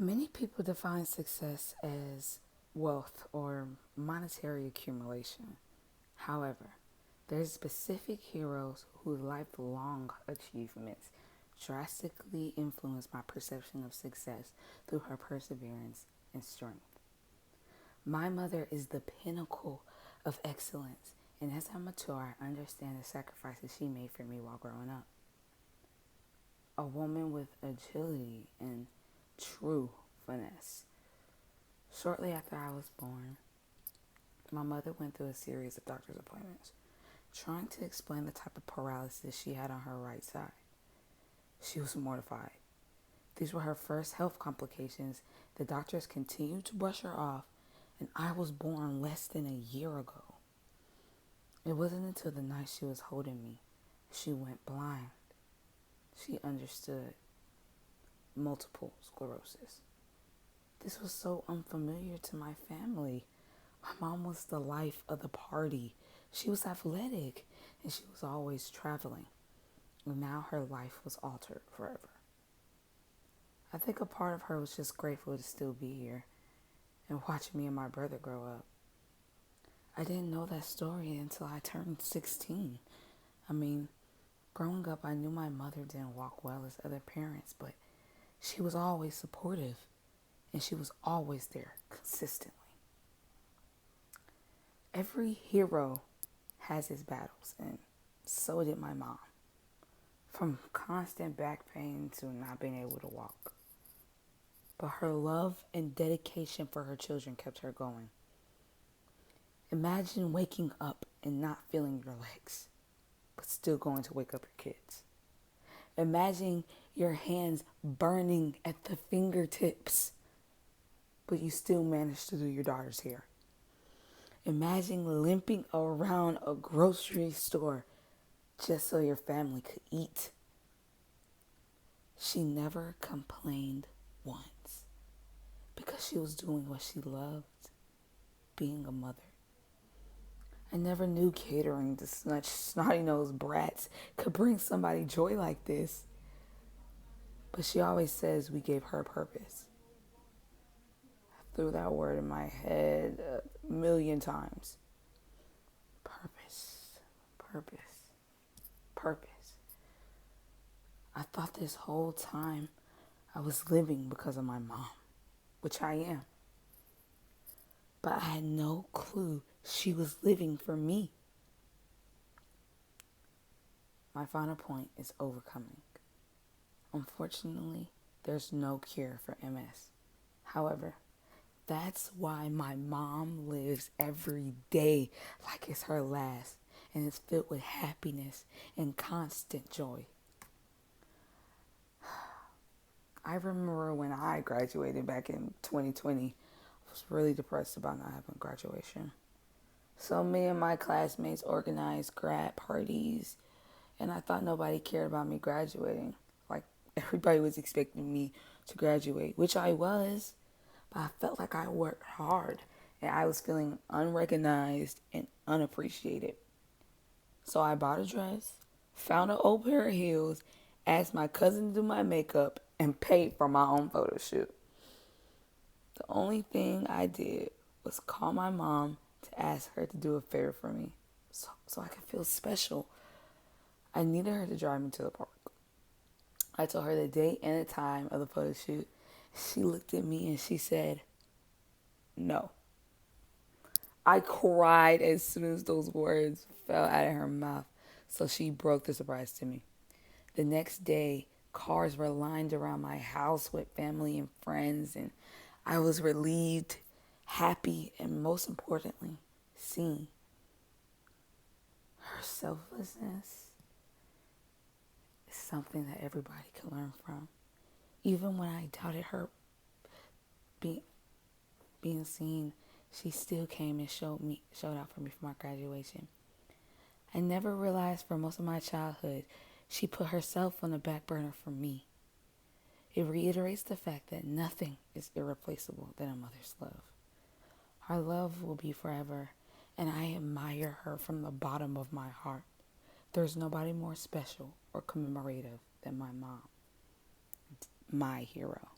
Many people define success as wealth or monetary accumulation. However, there's specific heroes whose lifelong achievements drastically influenced my perception of success through her perseverance and strength. My mother is the pinnacle of excellence, and as I mature, I understand the sacrifices she made for me while growing up. A woman with agility and true finesse. Shortly after I was born, my mother went through a series of doctor's appointments, trying to explain the type of paralysis she had on her right side. She was mortified. These were her first health complications. The doctors continued to brush her off, and I was born less than a year ago. It wasn't until the night she was holding me she went blind. She understood multiple sclerosis. This was so unfamiliar to my family. My mom was the life of the party. She was athletic and she was always traveling. And now her life was altered forever. I think a part of her was just grateful to still be here and watch me and my brother grow up. I didn't know that story until I turned 16. Growing up, I knew my mother didn't walk well as other parents, but she was always supportive and she was always there consistently. Every hero has his battles, and so did my mom. From constant back pain to not being able to walk. But her love and dedication for her children kept her going. Imagine waking up and not feeling your legs, but still going to wake up your kids. Imagine your hands burning at the fingertips, but you still manage to do your daughter's hair. Imagine limping around a grocery store just so your family could eat. She never complained once because she was doing what she loved, being a mother. I never knew catering to such snotty-nosed brats could bring somebody joy like this. But she always says we gave her purpose. I threw that word in my head a million times. Purpose, purpose, purpose. I thought this whole time I was living because of my mom, which I am. But I had no clue she was living for me. My final point is overcoming. Unfortunately, there's no cure for MS. However, that's why my mom lives every day like it's her last and is filled with happiness and constant joy. I remember when I graduated back in 2020, I was really depressed about not having graduation. So me and my classmates organized grad parties, and I thought nobody cared about me graduating. Like, everybody was expecting me to graduate, which I was, but I felt like I worked hard, and I was feeling unrecognized and unappreciated. So I bought a dress, found an old pair of heels, asked my cousin to do my makeup, and paid for my own photo shoot. The only thing I did was call my mom to ask her to do a favor for me so I could feel special. I needed her to drive me to the park. I told her the date and the time of the photo shoot. She looked at me and she said, no. I cried as soon as those words fell out of her mouth, so she broke the surprise to me. The next day, cars were lined around my house with family and friends, and I was relieved, happy, and most importantly, seen. Her selflessness is something that everybody can learn from. Even when I doubted her being seen, she still came and showed out for me for my graduation. I never realized for most of my childhood, she put herself on the back burner for me. It reiterates the fact that nothing is irreplaceable than a mother's love. Our love will be forever, and I admire her from the bottom of my heart. There's nobody more special or commemorative than my mom, my hero.